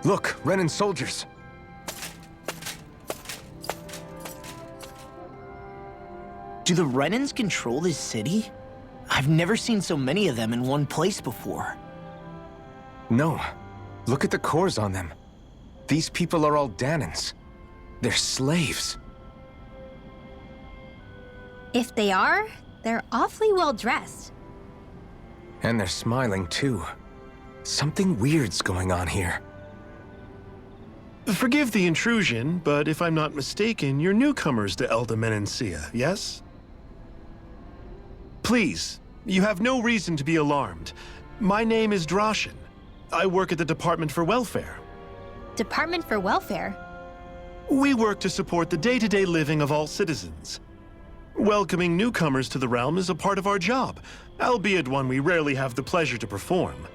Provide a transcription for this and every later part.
Look, Renan soldiers. Do the Renans control this city? I've never seen so many of them in one place before. No. Look at the cores on them. These people are all Danans. They're slaves. If they are, they're awfully well dressed. And they're smiling too. Something weird's going on here. Forgive the intrusion, but if I'm not mistaken, you're newcomers to Elda Menencia, yes? Please, you have no reason to be alarmed. My name is Droshin. I work at the Department for Welfare. Department for Welfare? We work to support the day-to-day living of all citizens. Welcoming newcomers to the realm is a part of our job, albeit one we rarely have the pleasure to perform.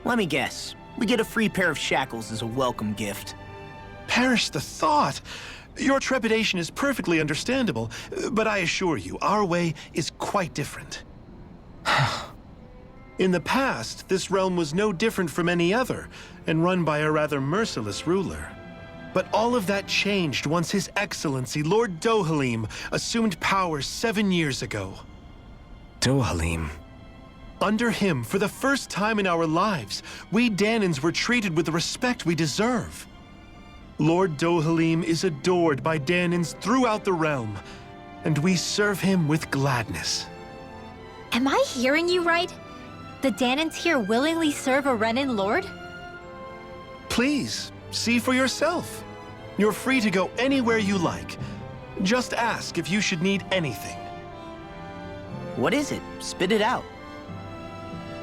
Let me guess. We get a free pair of shackles as a welcome gift. Perish the thought! Your trepidation is perfectly understandable, but I assure you, our way is quite different. In the past, this realm was no different from any other, and run by a rather merciless ruler. But all of that changed once His Excellency, Lord Dohalim, assumed power 7 years ago. Dohalim. Under him, for the first time in our lives, we Danans were treated with the respect we deserve. Lord Dohalim is adored by Danans throughout the realm, and we serve him with gladness. Am I hearing you right? The Danans here willingly serve a Renan lord? Please, see for yourself. You're free to go anywhere you like. Just ask if you should need anything. What is it? Spit it out.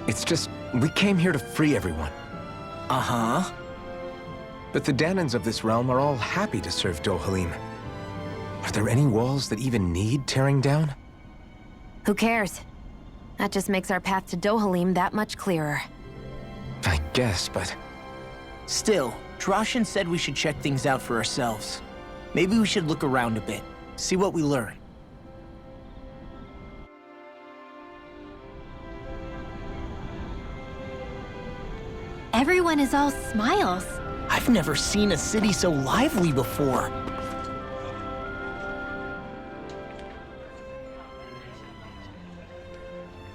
It's just, we came here to free everyone. Uh-huh. But the Danans of this realm are all happy to serve Dohalim. Are there any walls that even need tearing down? Who cares? That just makes our path to Dohalim that much clearer. I guess, but... Still, Droshin said we should check things out for ourselves. Maybe we should look around a bit, see what we learn. Everyone is all smiles. I've never seen a city so lively before.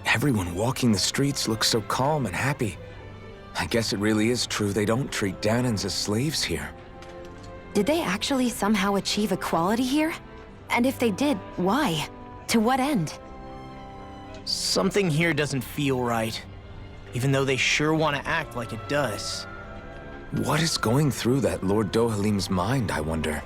Everyone walking the streets looks so calm and happy. I guess it really is true they don't treat Danans as slaves here. Did they actually somehow achieve equality here? And if they did, why? To what end? Something here doesn't feel right, even though they sure want to act like it does. What is going through that Lord Dohalim's mind, I wonder?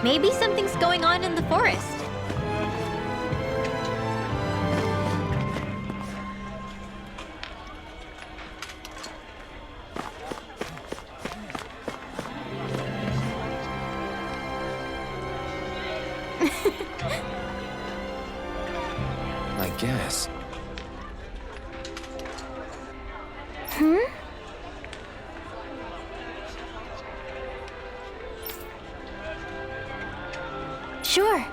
Maybe something's going on in the forest. I guess. Sure.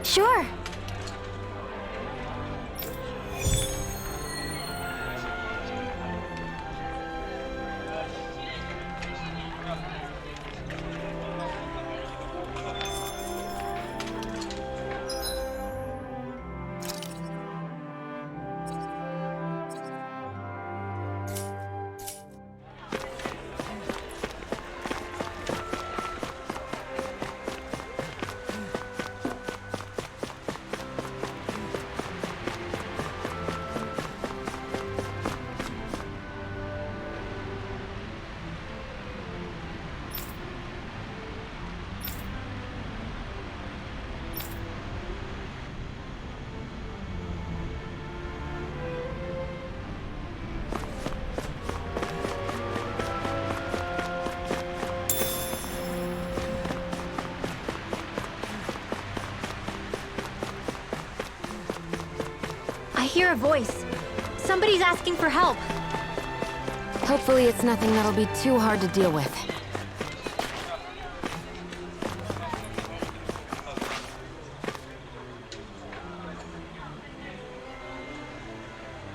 Sure. I hear a voice. Somebody's asking for help. Hopefully it's nothing that'll be too hard to deal with.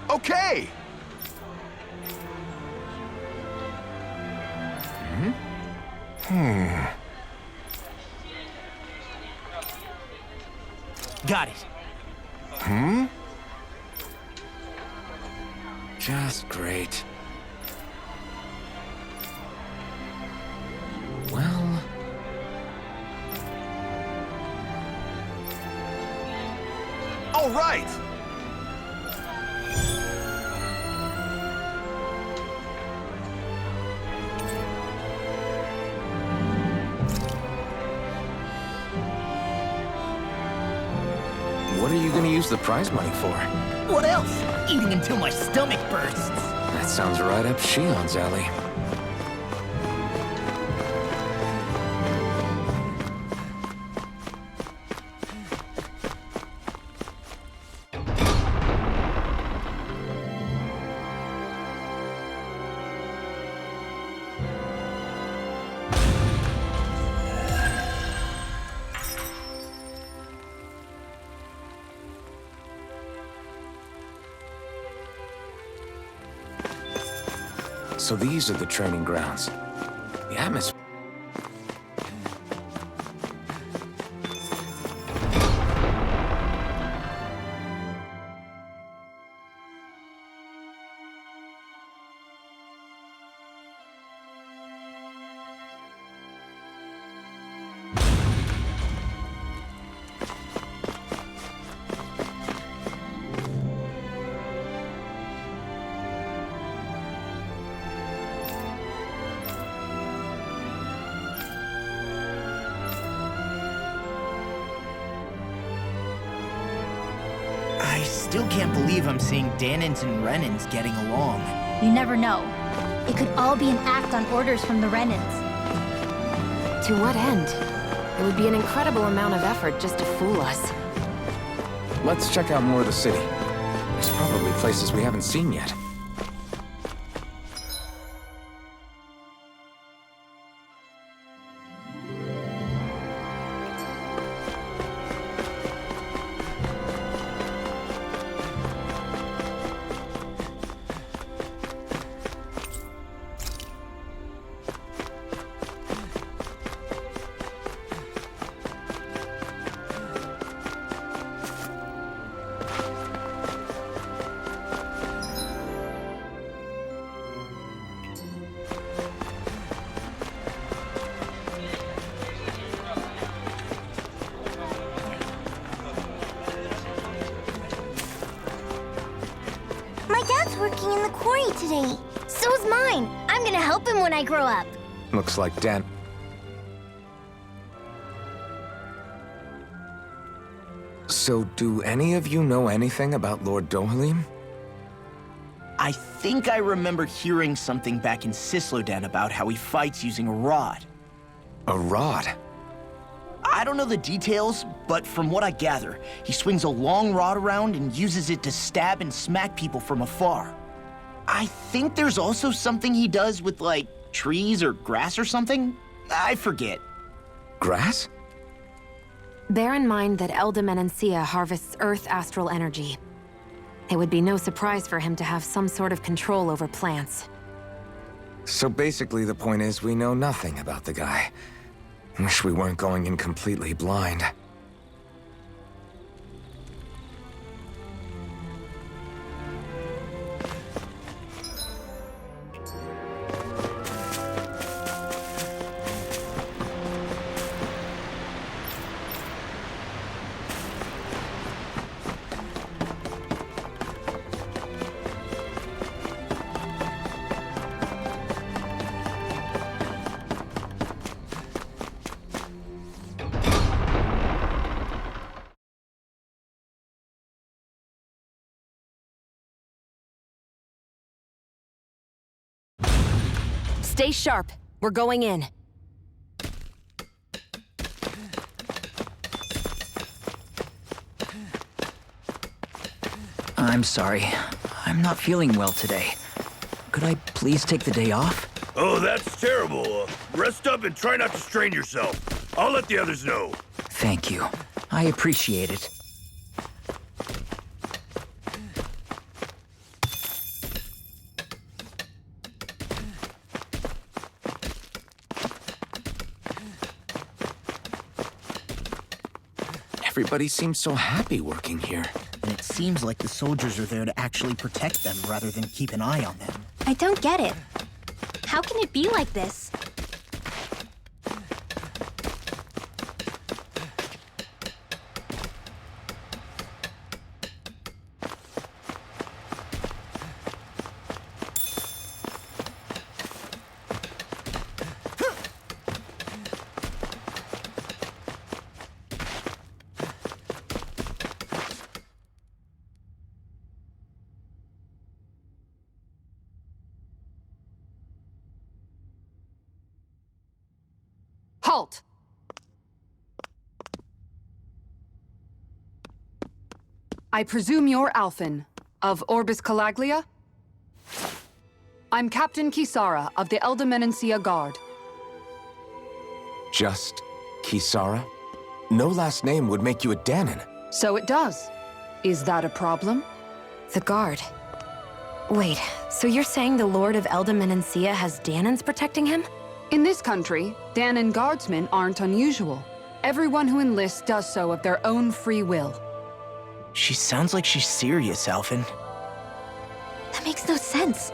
Okay! Got it. Just great. Well... All right! What are you gonna use the prize money for? What else? Eating until my stomach bursts. That sounds right up Shion's alley. So these are the training grounds. The atmosphere. I still can't believe I'm seeing Danins and Renins getting along. You never know. It could all be an act on orders from the Renins. To what end? It would be an incredible amount of effort just to fool us. Let's check out more of the city. There's probably places we haven't seen yet. My dad's working in the quarry today. So is mine. I'm gonna help him when I grow up. Looks like Dan... So, do any of you know anything about Lord Dohalim? I think I remember hearing something back in Sislodan about how he fights using a rod. A rod? I don't know the details, but from what I gather, he swings a long rod around and uses it to stab and smack people from afar. I think there's also something he does with, like, trees or grass or something? I forget. Grass? Bear in mind that Elda harvests Earth astral energy. It would be no surprise for him to have some sort of control over plants. So basically the point is we know nothing about the guy. Wish we weren't going in completely blind. Stay sharp. We're going in. I'm sorry. I'm not feeling well today. Could I please take the day off? Oh, that's terrible. Rest up and try not to strain yourself. I'll let the others know. Thank you. I appreciate it. Everybody seems so happy working here. And it seems like the soldiers are there to actually protect them rather than keep an eye on them. I don't get it. How can it be like this? Halt! I presume you're Alphen, of Orbis Calaglia? I'm Captain Kisara of the Elda Guard. Just Kisara? No last name would make you a Danon. So it does. Is that a problem? The Guard. Wait, so you're saying the Lord of Elda has Danons protecting him? In this country, Danon guardsmen aren't unusual. Everyone who enlists does so of their own free will. She sounds like she's serious, Alphen. That makes no sense.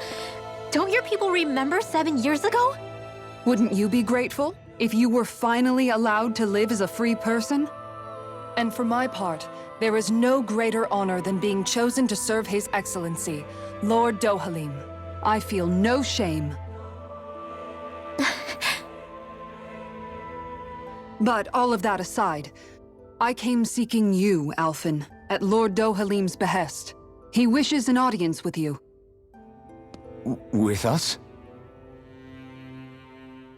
Don't your people remember 7 years ago? Wouldn't you be grateful if you were finally allowed to live as a free person? And for my part, there is no greater honor than being chosen to serve His Excellency, Lord Dohalim. I feel no shame. But all of that aside, I came seeking you, Alphen, at Lord Dohalim's behest. He wishes an audience with you. With us?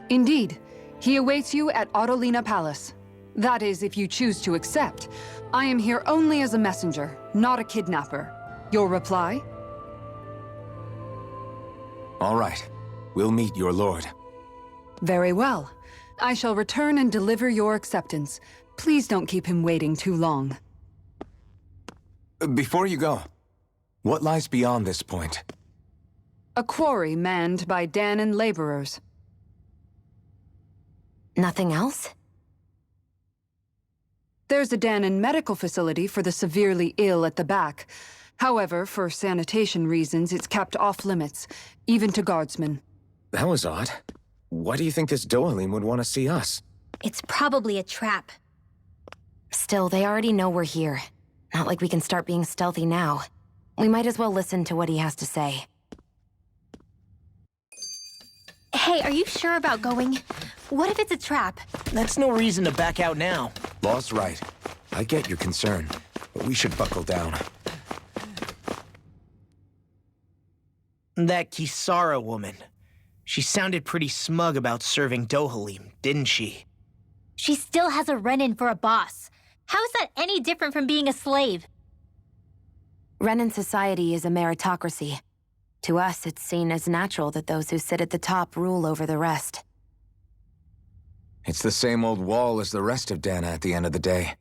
Indeed. He awaits you at Autolina Palace. That is, if you choose to accept. I am here only as a messenger, not a kidnapper. Your reply? All right. We'll meet your lord. Very well. I shall return and deliver your acceptance. Please don't keep him waiting too long. Before you go, what lies beyond this point? A quarry manned by Danon laborers. Nothing else? There's a Danon medical facility for the severely ill at the back. However, for sanitation reasons, it's kept off limits, even to guardsmen. That was odd. Why do you think this Dohalim would want to see us? It's probably a trap. Still, they already know we're here. Not like we can start being stealthy now. We might as well listen to what he has to say. Hey, are you sure about going? What if it's a trap? That's no reason to back out now. Law's right. I get your concern, but we should buckle down. That Kisara woman. She sounded pretty smug about serving Dohalim, didn't she? She still has a Renin for a boss. How is that any different from being a slave? Renin society is a meritocracy. To us, it's seen as natural that those who sit at the top rule over the rest. It's the same old wall as the rest of Dana at the end of the day,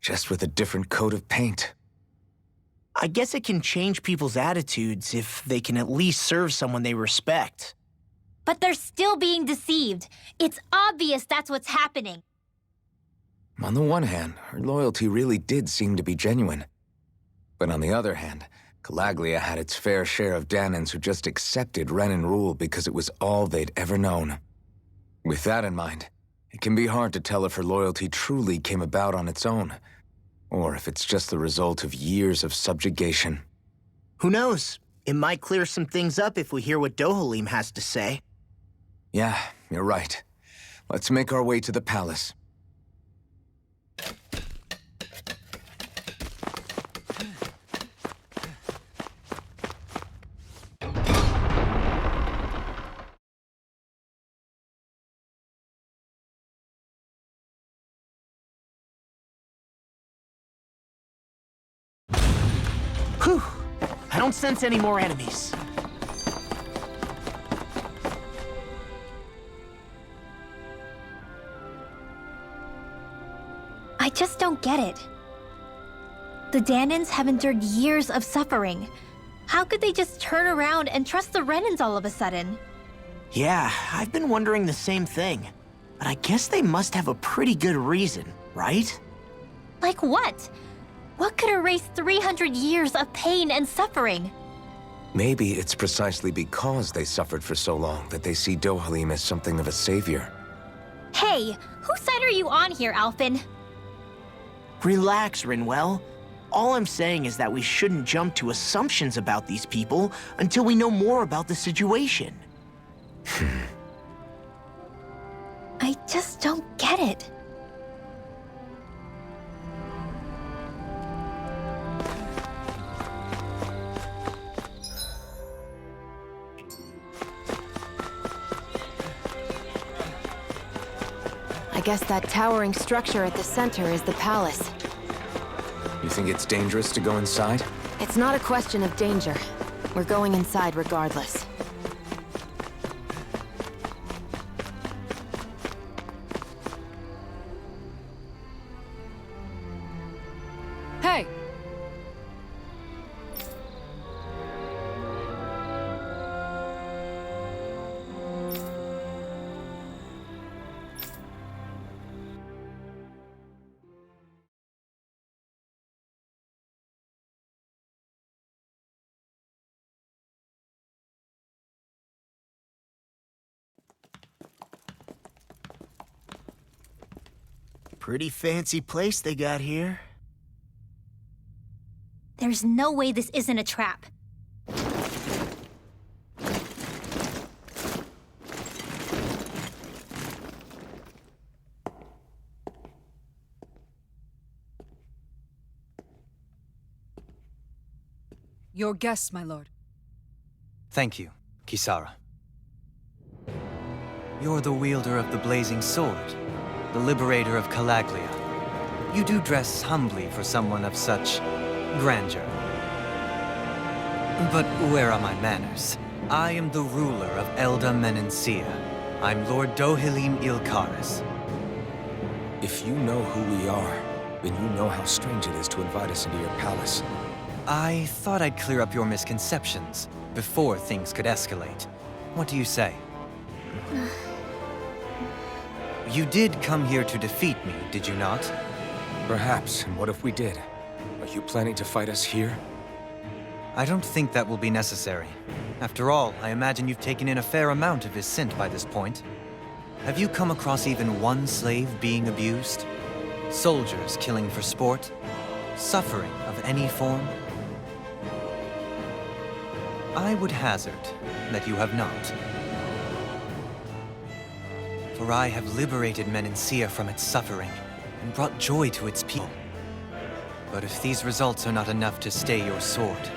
just with a different coat of paint. I guess it can change people's attitudes if they can at least serve someone they respect. But they're still being deceived. It's obvious that's what's happening. On the one hand, her loyalty really did seem to be genuine. But on the other hand, Calaglia had its fair share of Danans who just accepted Renin rule because it was all they'd ever known. With that in mind, it can be hard to tell if her loyalty truly came about on its own, or if it's just the result of years of subjugation. Who knows? It might clear some things up if we hear what Dohalim has to say. Yeah, you're right. Let's make our way to the palace. Whew! I don't sense any more enemies. I just don't get it. The Danans have endured years of suffering. How could they just turn around and trust the Renins all of a sudden? Yeah, I've been wondering the same thing. But I guess they must have a pretty good reason, right? Like what? What could erase 300 years of pain and suffering? Maybe it's precisely because they suffered for so long that they see Dohalim as something of a savior. Hey, whose side are you on here, Alphen? Relax, Rinwell. All I'm saying is that we shouldn't jump to assumptions about these people until we know more about the situation. I just don't get it. I guess that towering structure at the center is the palace. You think it's dangerous to go inside? It's not a question of danger. We're going inside regardless. Hey! Pretty fancy place they got here. There's no way this isn't a trap. Your guests, my lord. Thank you, Kisara. You're the wielder of the blazing sword, the liberator of Calaglia. You do dress humbly for someone of such grandeur. But where are my manners? I am the ruler of Elda Menencia. I'm Lord Dohalim Ilkaris. If you know who we are, then you know how strange it is to invite us into your palace. I thought I'd clear up your misconceptions before things could escalate. What do you say? You did come here to defeat me, did you not? Perhaps, and what if we did? Are you planning to fight us here? I don't think that will be necessary. After all, I imagine you've taken in a fair amount of his scent by this point. Have you come across even one slave being abused? Soldiers killing for sport? Suffering of any form? I would hazard that you have not. For I have liberated Menancia from its suffering and brought joy to its people. But if these results are not enough to stay your sword,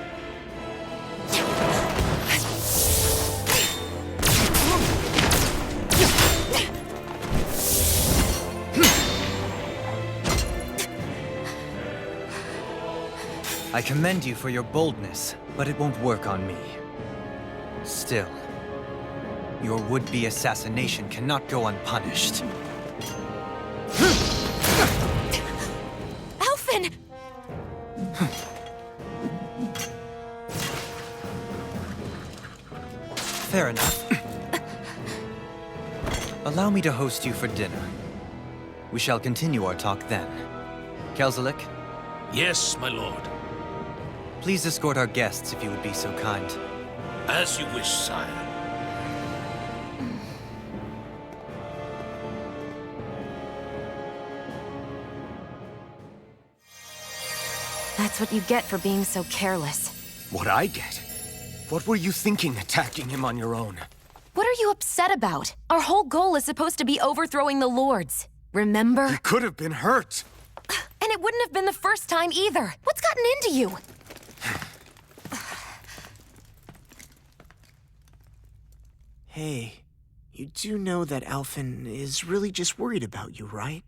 I commend you for your boldness, but it won't work on me. Still, your would-be assassination cannot go unpunished. Alphen! Fair enough. Allow me to host you for dinner. We shall continue our talk then. Kelzelik, Yes, my lord. please escort our guests if you would be so kind. As you wish, sire. That's what you get for being so careless. What I get? What were you thinking attacking him on your own? What are you upset about? Our whole goal is supposed to be overthrowing the Lords. Remember? He could have been hurt. And it wouldn't have been the first time either. What's gotten into you? Hey, you do know that Alphen is really just worried about you, right?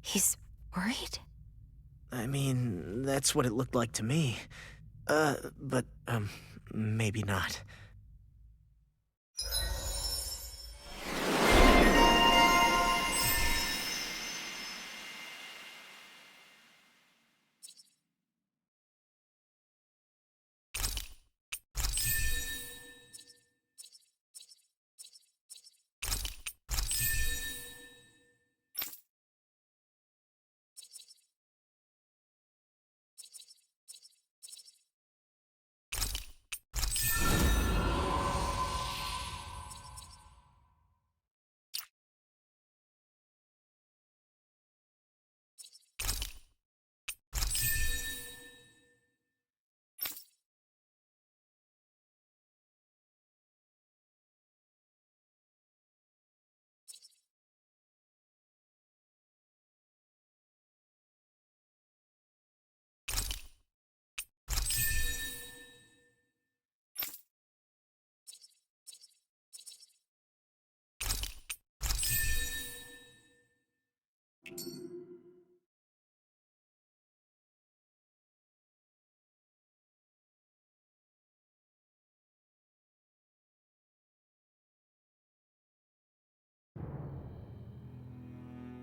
He's worried? I mean, that's what it looked like to me. But maybe not.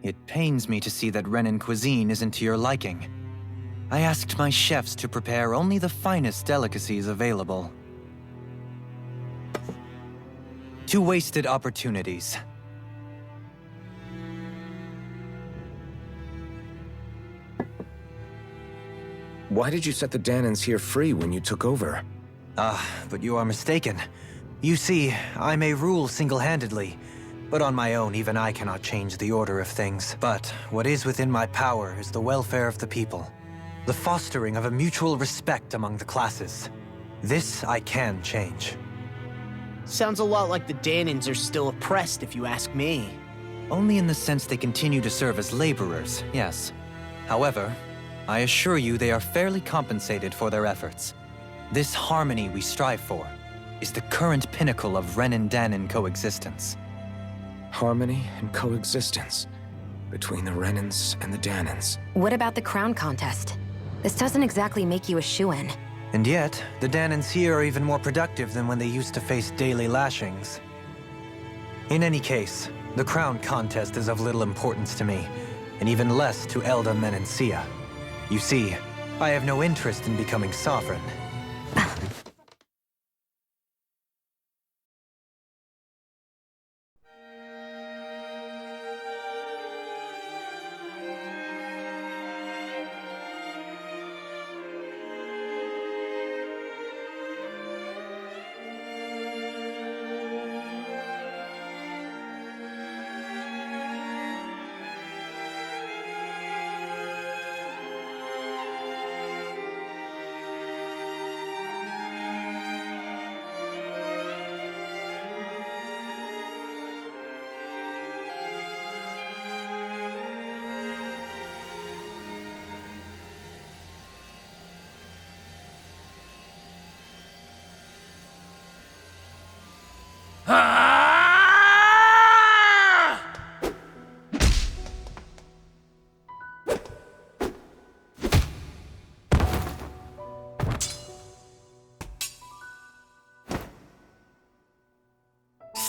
It pains me to see that Renan cuisine isn't to your liking. I asked my chefs to prepare only the finest delicacies available. 2 wasted opportunities. Why did you set the Danans here free when you took over? But you are mistaken. You see, I may rule single-handedly, but on my own, even I cannot change the order of things. But what is within my power is the welfare of the people, the fostering of a mutual respect among the classes. This I can change. Sounds a lot like the Danans are still oppressed, if you ask me. Only in the sense they continue to serve as laborers, yes. However, I assure you they are fairly compensated for their efforts. This harmony we strive for is the current pinnacle of Renan-Danan coexistence. Harmony and coexistence between the Renans and the Danans. What about the crown contest? This doesn't exactly make you a shoo-in. And yet, the Danans here are even more productive than when they used to face daily lashings. In any case, the crown contest is of little importance to me, and even less to Elda Menancia. You see, I have no interest in becoming sovereign.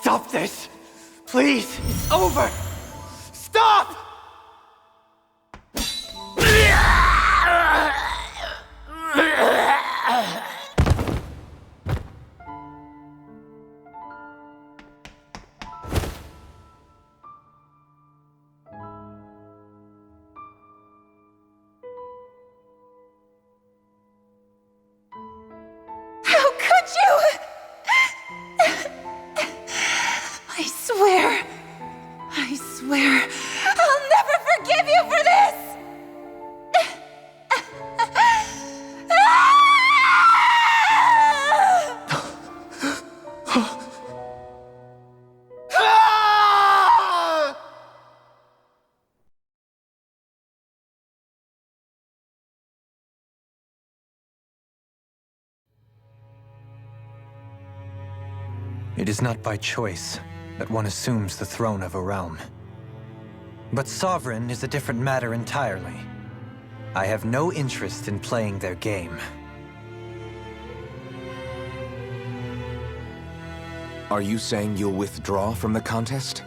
Stop this! Please! It's over! Stop! How could you? I swear, I'll never forgive you for this! It is not by choice that one assumes the throne of a realm. But sovereign is a different matter entirely. I have no interest in playing their game. Are you saying you'll withdraw from the contest?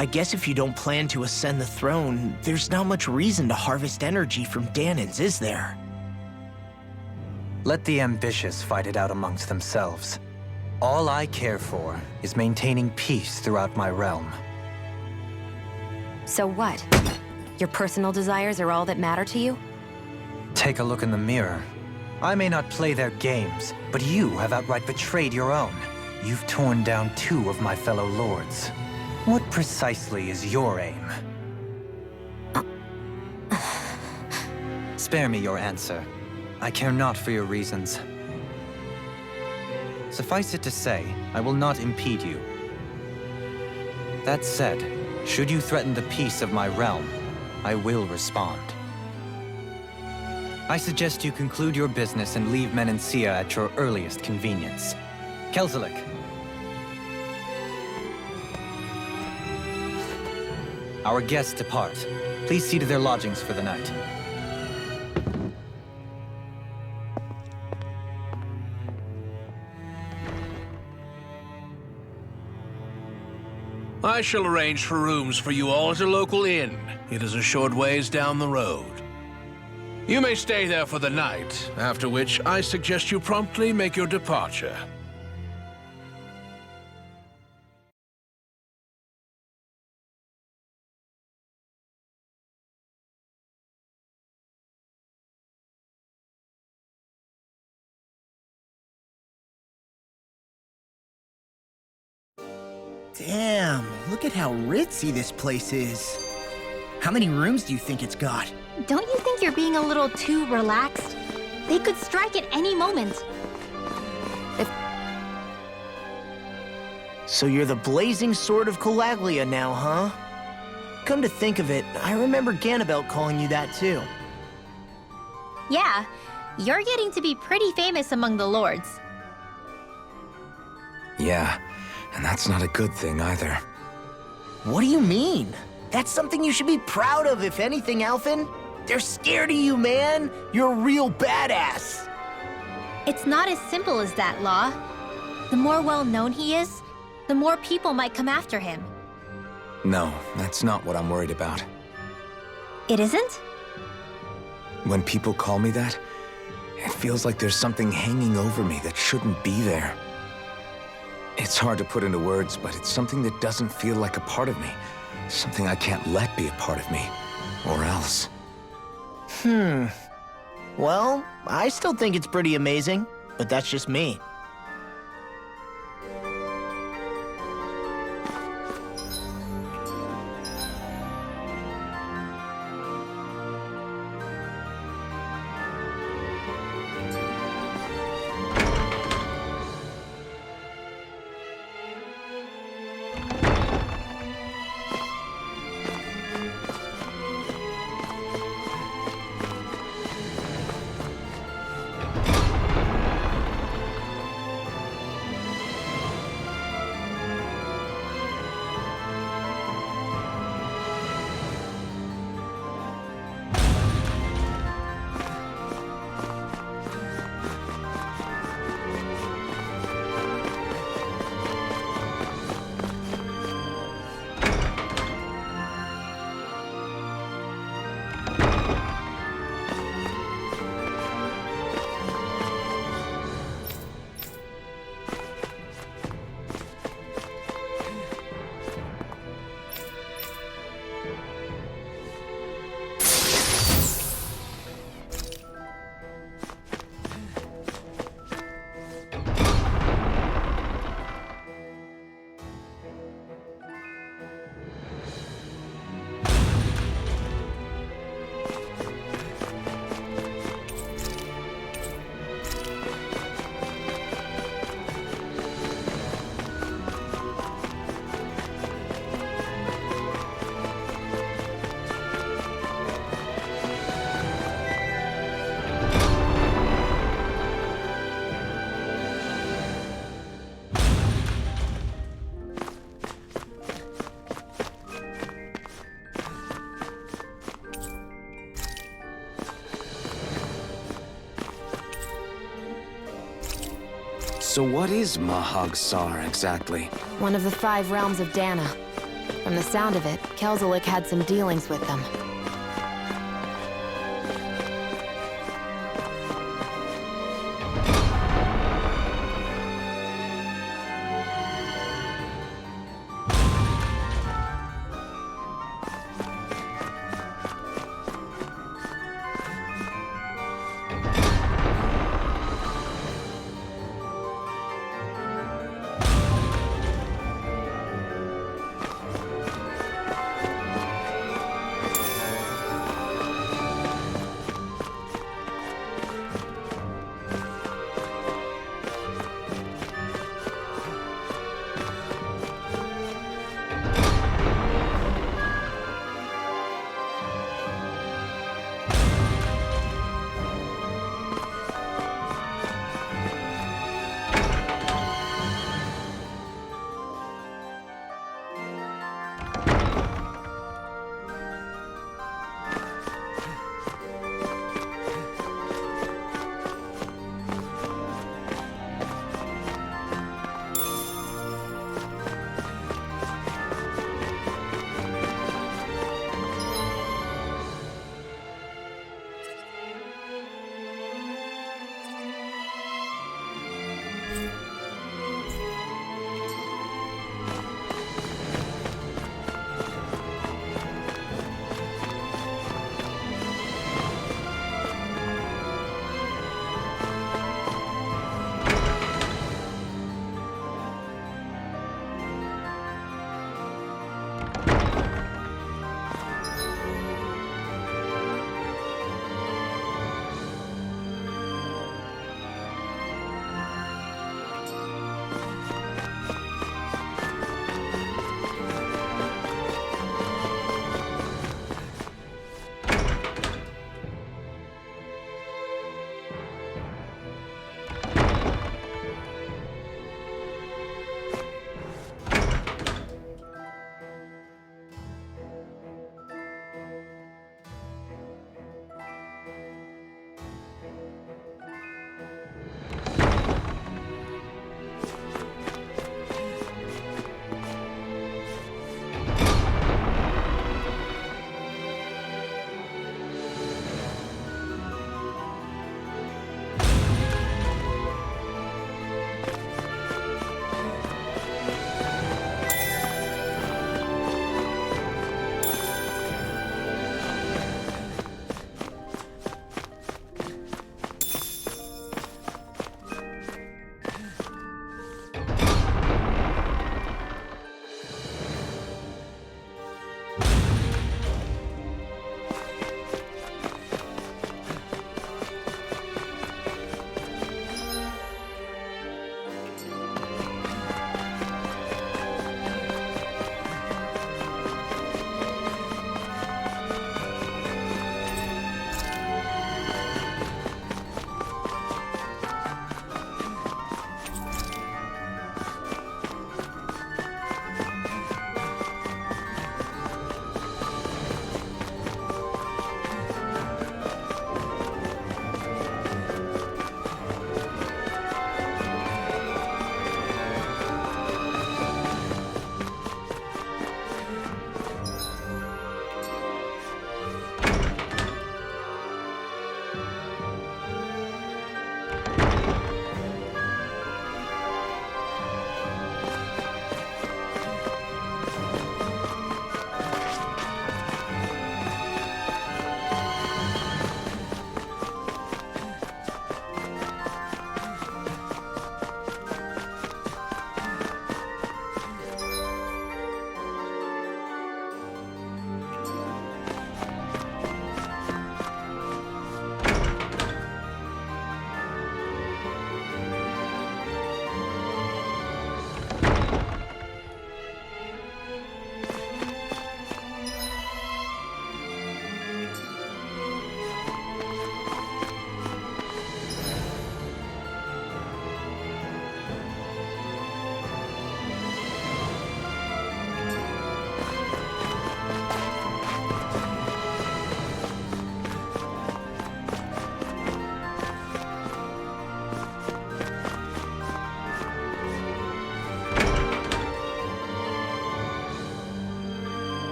I guess if you don't plan to ascend the throne, there's not much reason to harvest energy from Danins, is there? Let the ambitious fight it out amongst themselves. All I care for is maintaining peace throughout my realm. So what? Your personal desires are all that matter to you? Take a look in the mirror. I may not play their games, but you have outright betrayed your own. You've torn down 2 of my fellow lords. What precisely is your aim? Spare me your answer. I care not for your reasons. Suffice it to say, I will not impede you. That said, should you threaten the peace of my realm, I will respond. I suggest you conclude your business and leave Menancia at your earliest convenience. Kelzelik. Our guests depart. Please see to their lodgings for the night. I shall arrange for rooms for you all at a local inn. It is a short ways down the road. You may stay there for the night, after which I suggest you promptly make your departure. Damn, look at how ritzy this place is. How many rooms do you think it's got? Don't you think you're being a little too relaxed? They could strike at any moment. So you're the blazing sword of Calaglia now, huh? Come to think of it, I remember Ganabelt calling you that too. Yeah, you're getting to be pretty famous among the lords. Yeah, and that's not a good thing either. What do you mean? That's something you should be proud of, if anything, Alphen. They're scared of you, man. You're a real badass. It's not as simple as that, Law. The more well-known he is, the more people might come after him. No, that's not what I'm worried about. It isn't? When people call me that, it feels like there's something hanging over me that shouldn't be there. It's hard to put into words, but it's something that doesn't feel like a part of me. Something I can't let be a part of me. Or else. Well, I still think it's pretty amazing, but that's just me. So what is Mahag Sar exactly? One of the 5 realms of Dana. From the sound of it, Kelzelik had some dealings with them.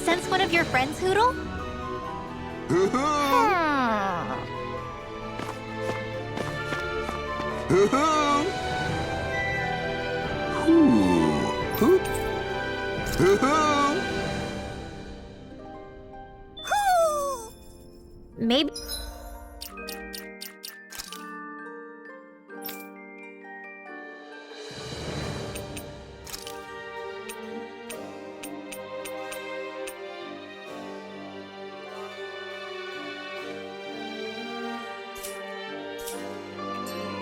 sense one of your friends, Hoodle? Maybe...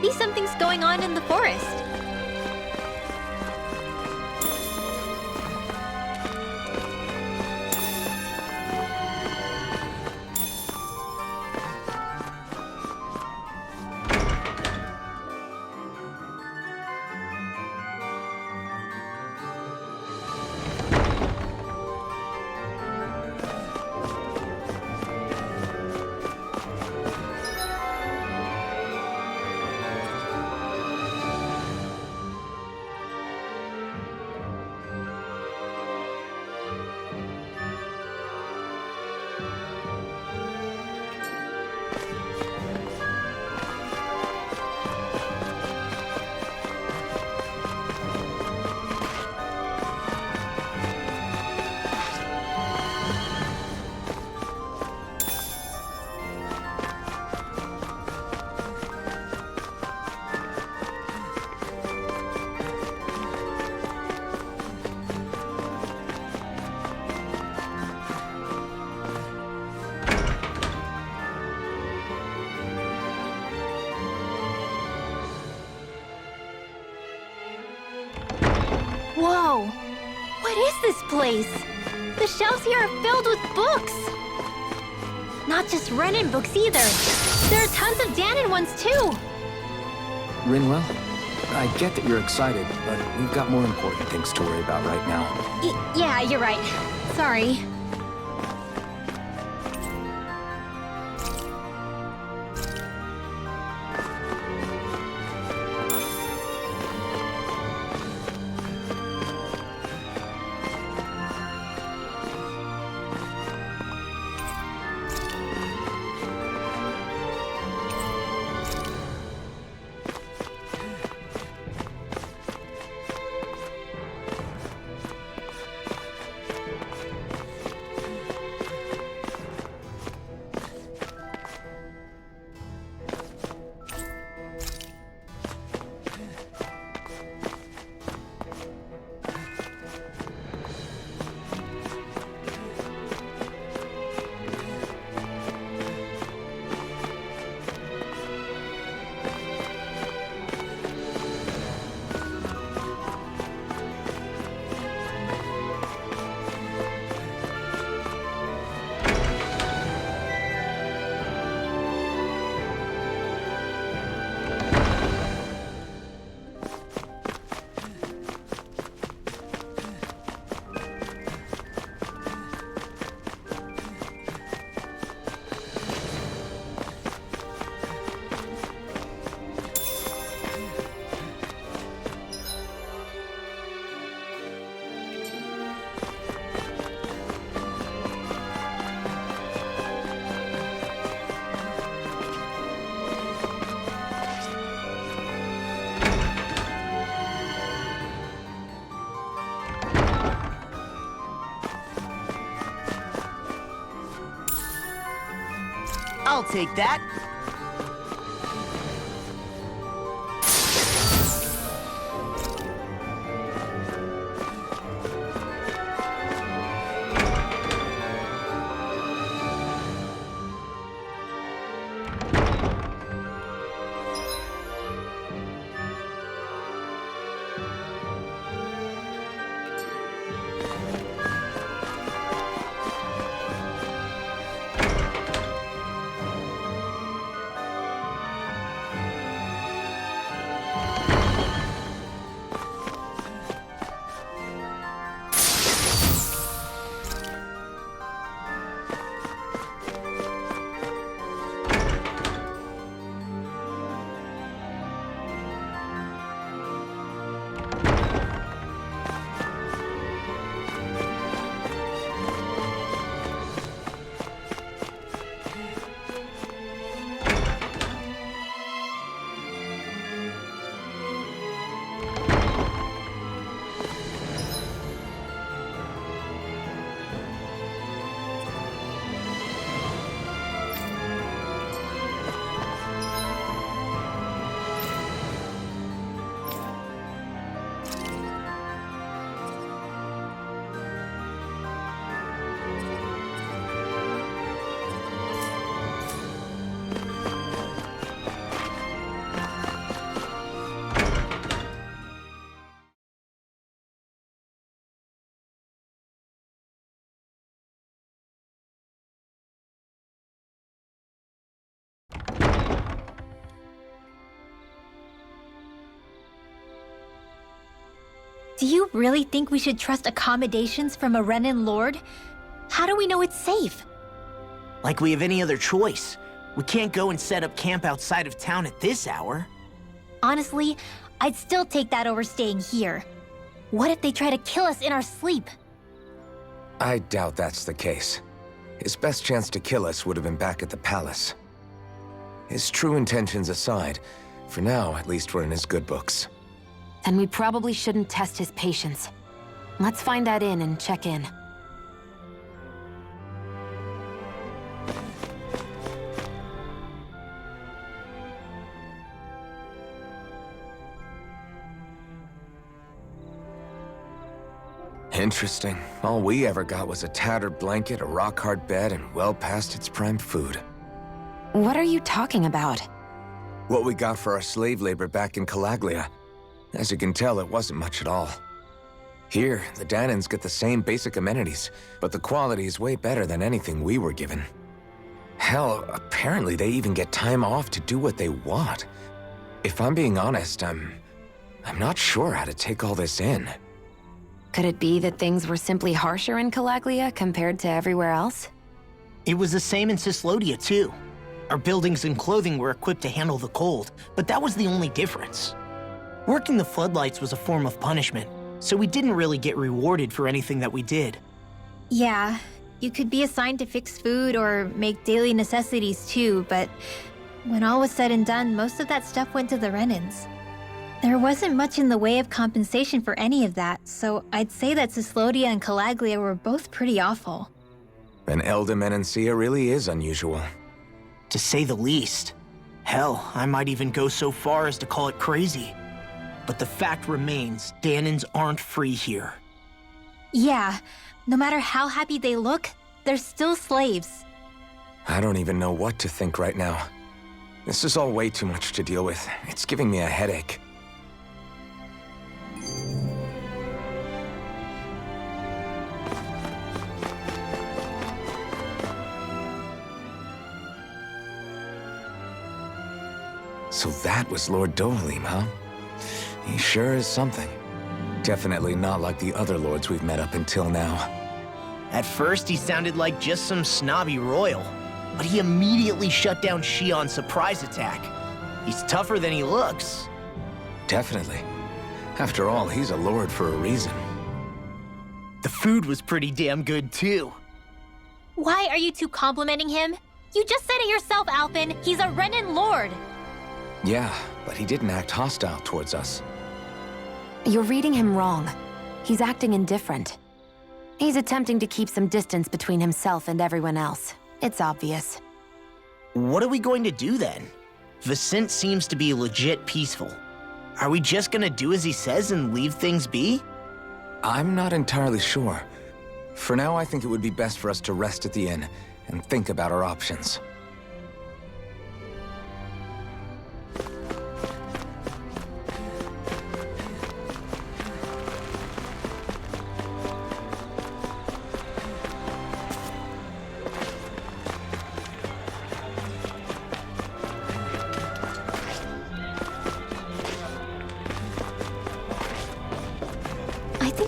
Maybe something's going on in the forest. Whoa! What is this place? The shelves here are filled with books! Not just Renin books either. There are tons of Danon ones too! Rinwell, I get that you're excited, but we've got more important things to worry about right now. Yeah, you're right. Sorry. I'll take that. Do you really think we should trust accommodations from a Renan Lord? How do we know it's safe? Like we have any other choice. We can't go and set up camp outside of town at this hour. Honestly, I'd still take that over staying here. What if they try to kill us in our sleep? I doubt that's the case. His best chance to kill us would have been back at the palace. His true intentions aside, for now, at least we're in his good books. Then we probably shouldn't test his patience. Let's find that inn and check in. Interesting. All we ever got was a tattered blanket, a rock-hard bed, and well past its prime food. What are you talking about? What we got for our slave labor back in Calaglia. As you can tell, it wasn't much at all. Here, the Danans get the same basic amenities, but the quality is way better than anything we were given. Hell, apparently they even get time off to do what they want. If I'm being honest, I'm not sure how to take all this in. Could it be that things were simply harsher in Calaglia compared to everywhere else? It was the same in Cislodia, too. Our buildings and clothing were equipped to handle the cold, but that was the only difference. Working the floodlights was a form of punishment, so we didn't really get rewarded for anything that we did. Yeah, you could be assigned to fix food or make daily necessities too, but when all was said and done, most of that stuff went to the Renans. There wasn't much in the way of compensation for any of that, so I'd say that Cislodia and Calaglia were both pretty awful. Then Eldam and Encia really is unusual. To say the least. Hell, I might even go so far as to call it crazy. But the fact remains, Danans aren't free here. Yeah, no matter how happy they look, they're still slaves. I don't even know what to think right now. This is all way too much to deal with. It's giving me a headache. So that was Lord Dohalim, huh? He sure is something. Definitely not like the other lords we've met up until now. At first, he sounded like just some snobby royal, but he immediately shut down Shion's surprise attack. He's tougher than he looks. Definitely. After all, he's a lord for a reason. The food was pretty damn good, too. Why are you two complimenting him? You just said it yourself, Alphen. He's a Renan Lord. Yeah, but he didn't act hostile towards us. You're reading him wrong. He's acting indifferent. He's attempting to keep some distance between himself and everyone else. It's obvious. What are we going to do then? Vicent seems to be legit peaceful. Are we just gonna do as he says and leave things be? I'm not entirely sure. For now, I think it would be best for us to rest at the inn and think about our options.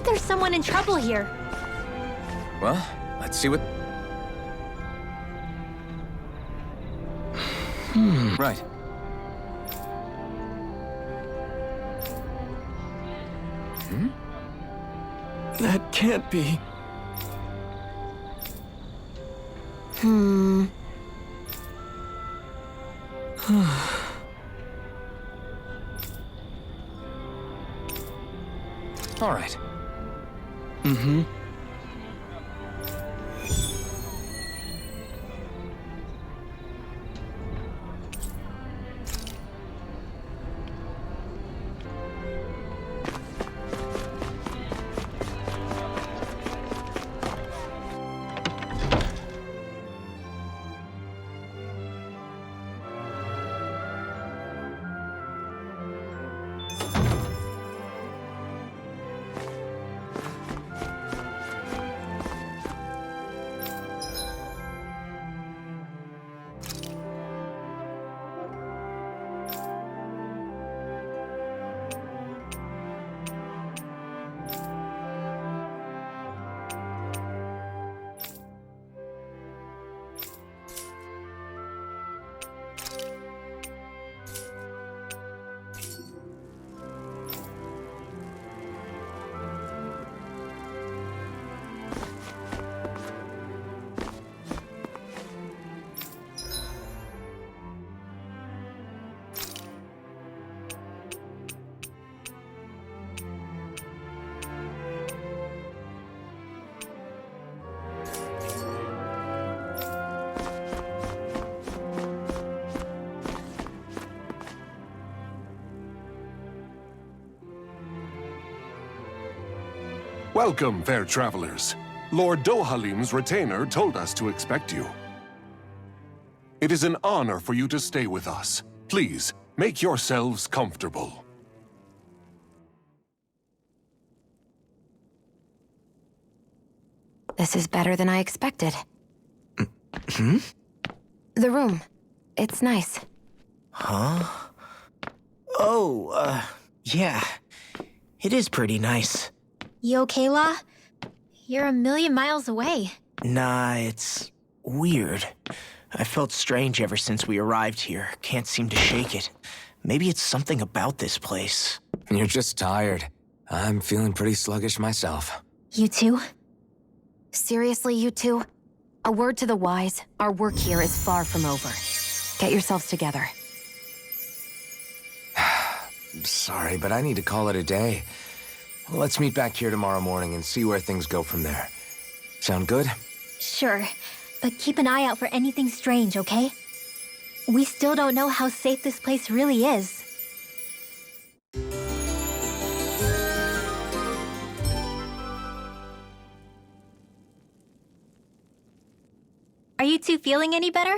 There's someone in trouble here. Well, let's see what... Right. That can't be. All right. Welcome, fair travelers. Lord Dohalim's retainer told us to expect you. It is an honor for you to stay with us. Please, make yourselves comfortable. This is better than I expected. Hmm? The room. It's nice. Huh? Oh, yeah. It is pretty nice. You okay, La? You're a million miles away. Nah, it's weird. I felt strange ever since we arrived here. Can't seem to shake it. Maybe it's something about this place. You're just tired. I'm feeling pretty sluggish myself. You too? Seriously, you two? A word to the wise, our work here is far from over. Get yourselves together. Sorry, but I need to call it a day. Let's meet back here tomorrow morning and see where things go from there. Sound good? Sure, but keep an eye out for anything strange, okay? We still don't know how safe this place really is. Are you two feeling any better?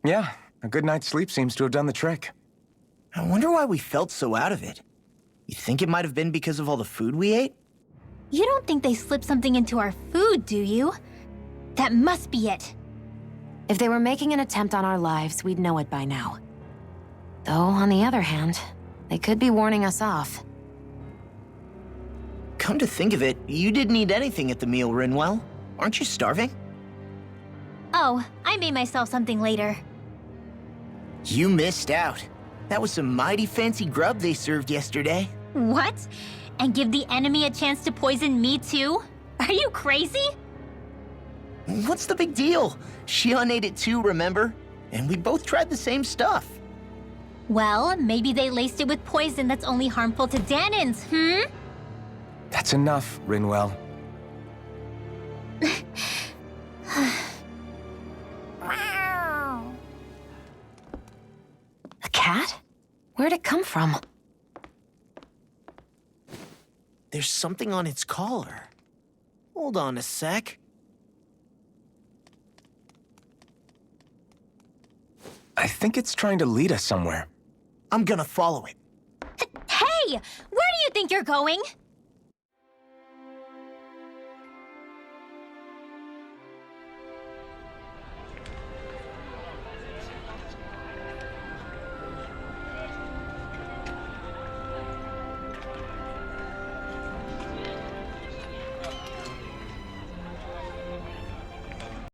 Yeah, a good night's sleep seems to have done the trick. I wonder why we felt so out of it. You think it might have been because of all the food we ate? You don't think they slipped something into our food, do you? That must be it. If they were making an attempt on our lives, we'd know it by now. Though, on the other hand, they could be warning us off. Come to think of it, you didn't eat anything at the meal, Rinwell. Aren't you starving? Oh, I made myself something later. You missed out. That was some mighty fancy grub they served yesterday. What? And give the enemy a chance to poison me too? Are you crazy? What's the big deal? Shion ate it too, remember? And we both tried the same stuff. Well, maybe they laced it with poison that's only harmful to Danins, That's enough, Rinwell. A cat? Where'd it come from? There's something on its collar. Hold on a sec. I think it's trying to lead us somewhere. I'm gonna follow it. Hey! Where do you think you're going?